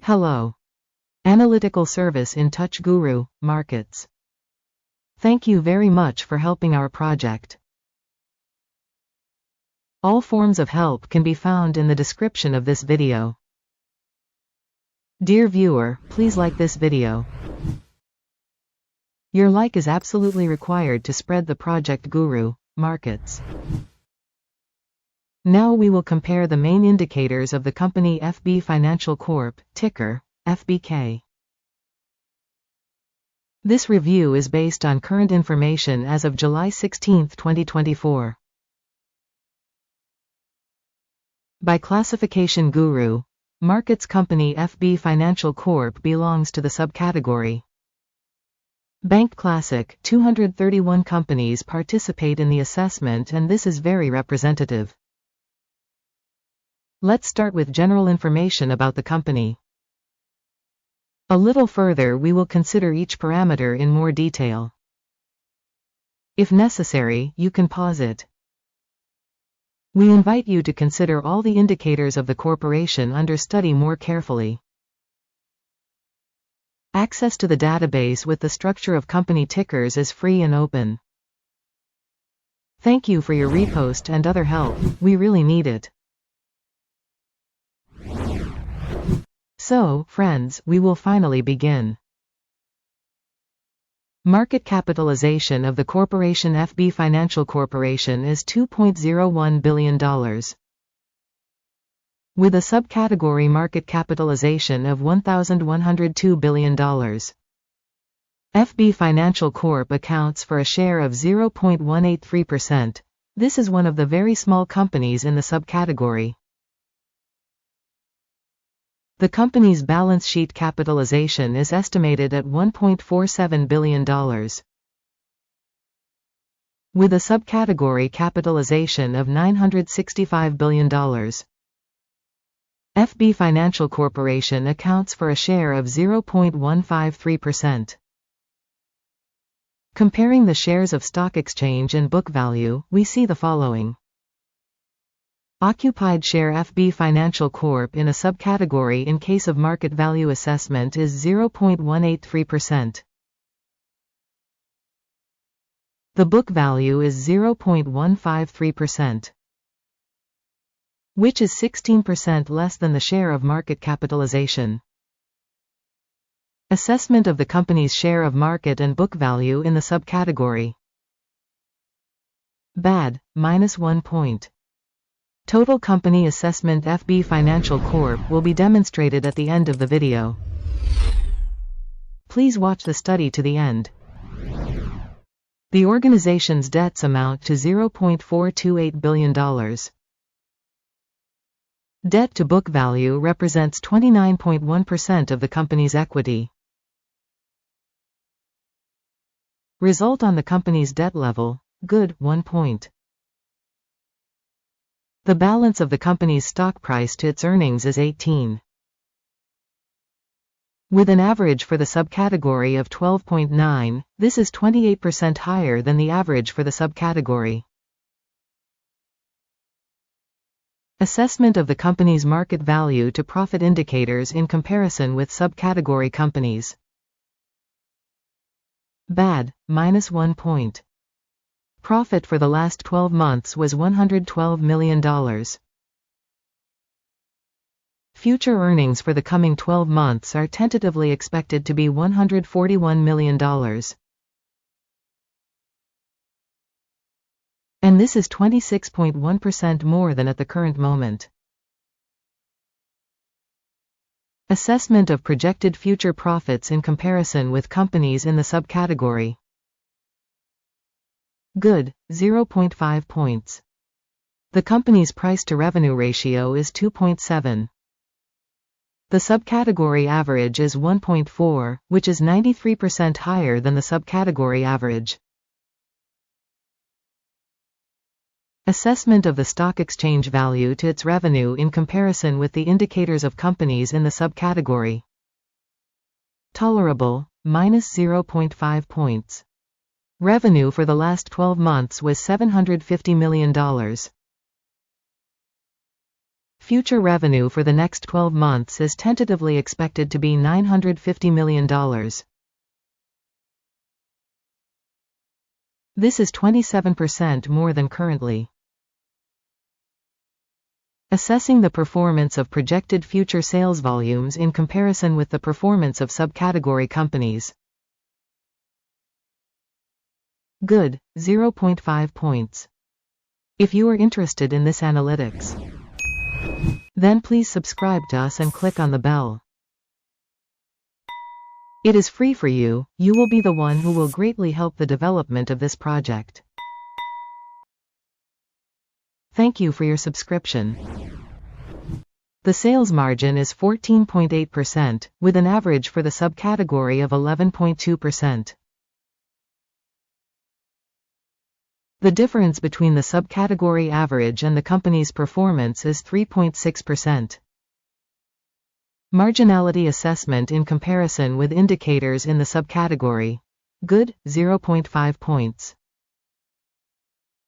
Hello. Analytical service in touch GURU.Markets. Thank you very much for helping our project. All forms of help can be found in the description of this video. Dear viewer, please like this video. Your like is absolutely required to spread the project GURU.Markets. Now we will compare the main indicators of the company FB Financial Corp, ticker FBK. This review is based on current information as of July 16, 2024. By classification, GURU.Markets company FB Financial Corp belongs to the subcategory Bank Classic. 231 companies participate in the assessment, and this is very representative. Let's start with general information about the company. A little further we will consider each parameter in more detail. If necessary, you can pause it. We invite you to consider all the indicators of the corporation under study more carefully. Access to the database with the structure of company tickers is free and open. Thank you for your repost and other help, we really need it. So, friends, we will finally begin. Market capitalization of the corporation FB Financial Corporation is $2.01 billion. With a subcategory market capitalization of $1,102 billion. FB Financial Corp accounts for a share of 0.183%. This is one of the very small companies in the subcategory. The company's balance sheet capitalization is estimated at $1.47 billion. With a subcategory capitalization of $965 billion. FB Financial Corporation accounts for a share of 0.153%. Comparing the shares of stock exchange and book value, we see the following. Occupied share FB Financial Corp in a subcategory in case of market value assessment is 0.183%. The book value is 0.153%. Which is 16% less than the share of market capitalization. Assessment of the company's share of market and book value in the subcategory. Bad, -1 point. Total company assessment FB Financial Corp will be demonstrated at the end of the video. Please watch the study to the end. The organization's debts amount to $0.428 billion. Debt to book value represents 29.1% of the company's equity. Result on the company's debt level, good, 1 point. The balance of the company's stock price to its earnings is 18. With an average for the subcategory of 12.9, this is 28% higher than the average for the subcategory. Assessment of the company's market value to profit indicators in comparison with subcategory companies. Bad, -1 point. Profit for the last 12 months was $112 million. Future earnings for the coming 12 months are tentatively expected to be $141 million. And this is 26.1% more than at the current moment. Assessment of projected future profits in comparison with companies in the subcategory. Good, 0.5 points. The company's price-to-revenue ratio is 2.7. The subcategory average is 1.4, which is 93% higher than the subcategory average. Assessment of the stock exchange value to its revenue in comparison with the indicators of companies in the subcategory. Tolerable, -0.5 points. Revenue for the last 12 months was $750 million. Future revenue for the next 12 months is tentatively expected to be $950 million. This is 27% more than currently. Assessing the performance of projected future sales volumes in comparison with the performance of subcategory companies. Good, 0.5 points. If you are interested in this analytics, then please subscribe to us and click on the bell. It is free for you. You will be the one who will greatly help the development of this project. Thank you for your subscription. The sales margin is 14.8%, with an average for the subcategory of 11.2%. The difference between the subcategory average and the company's performance is 3.6%. Marginality assessment in comparison with indicators in the subcategory. Good, 0.5 points.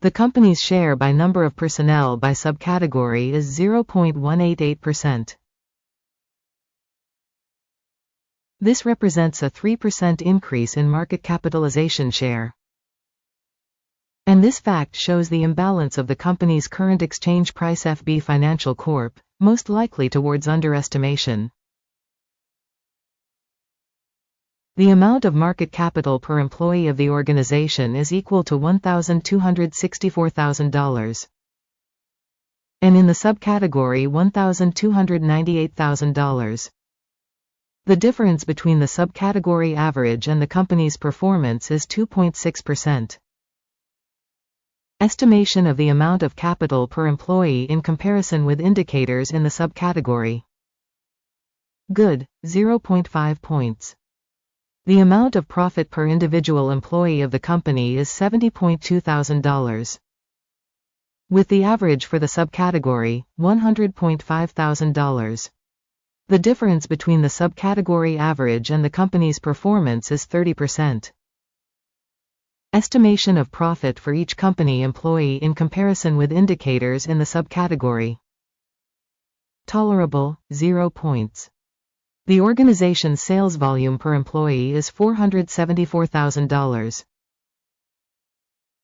The company's share by number of personnel by subcategory is 0.188%. This represents a 3% increase in market capitalization share. And this fact shows the imbalance of the company's current exchange price FB Financial Corp, most likely towards underestimation. The amount of market capital per employee of the organization is equal to $1,264,000. And in the subcategory $1,298,000. The difference between the subcategory average and the company's performance is 2.6%. Estimation of the amount of capital per employee in comparison with indicators in the subcategory. Good, 0.5 points. The amount of profit per individual employee of the company is $70,200. With the average for the subcategory, $100,500. The difference between the subcategory average and the company's performance is 30%. Estimation of profit for each company employee in comparison with indicators in the subcategory. Tolerable, 0 points. The organization's sales volume per employee is $474,000.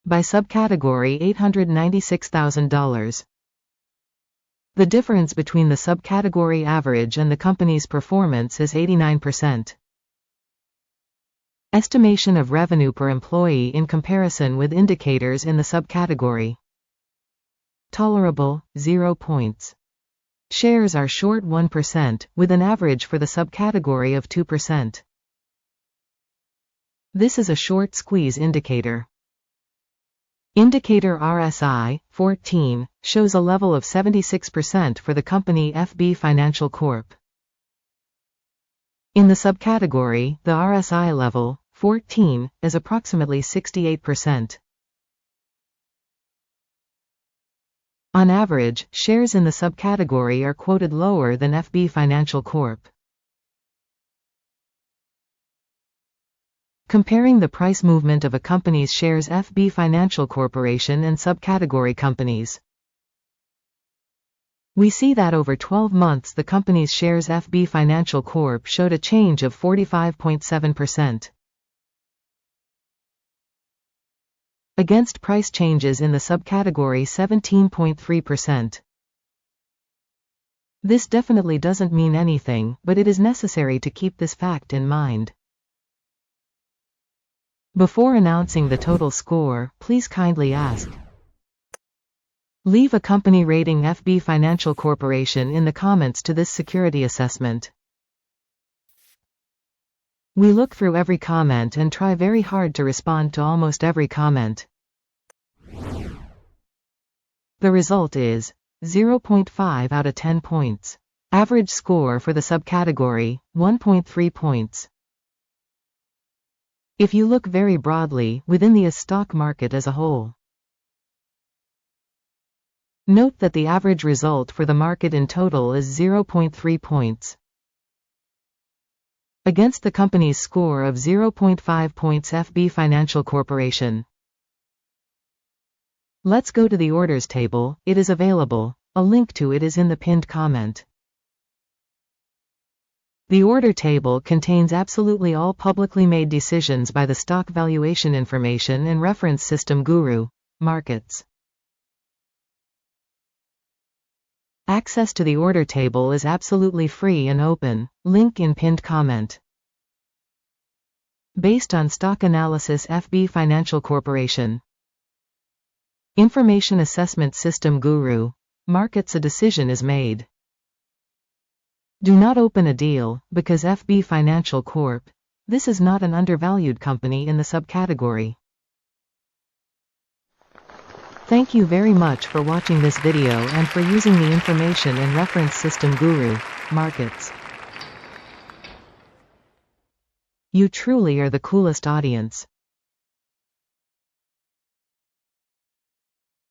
By subcategory $896,000. The difference between the subcategory average and the company's performance is 89%. Estimation of revenue per employee in comparison with indicators in the subcategory. Tolerable, 0 points. Shares are short 1%, with an average for the subcategory of 2%. This is a short squeeze indicator. Indicator RSI, 14, shows a level of 76% for the company FB Financial Corp. In the subcategory, the RSI level, 14, is approximately 68%. On average, shares in the subcategory are quoted lower than FB Financial Corp. Comparing the price movement of a company's shares FB Financial Corporation and subcategory companies. We see that over 12 months the company's shares FB Financial Corp showed a change of 45.7%. Against price changes in the subcategory 17.3%. This definitely doesn't mean anything, but it is necessary to keep this fact in mind. Before announcing the total score, please kindly ask. Leave a company rating FB Financial Corporation in the comments to this security assessment. We look through every comment and try very hard to respond to almost every comment. The result is 0.5 out of 10 points. Average score for the subcategory, 1.3 points. If you look very broadly, within the stock market as a whole. Note that the average result for the market in total is 0.3 points. Against the company's score of 0.5 points FB Financial Corporation. Let's go to the orders table. It is available, A link to it is in the pinned comment. The order table contains absolutely all publicly made decisions by the stock valuation information and reference system GURU.Markets. Access to the order table is absolutely free and open. Link in pinned comment. Based on stock analysis FB Financial Corporation. Information assessment system GURU.Markets. A decision is made. Do not open a deal, because FB Financial Corp. This is not an undervalued company in the subcategory. Thank you very much for watching this video and for using the information and reference system GURU.Markets. You truly are the coolest audience.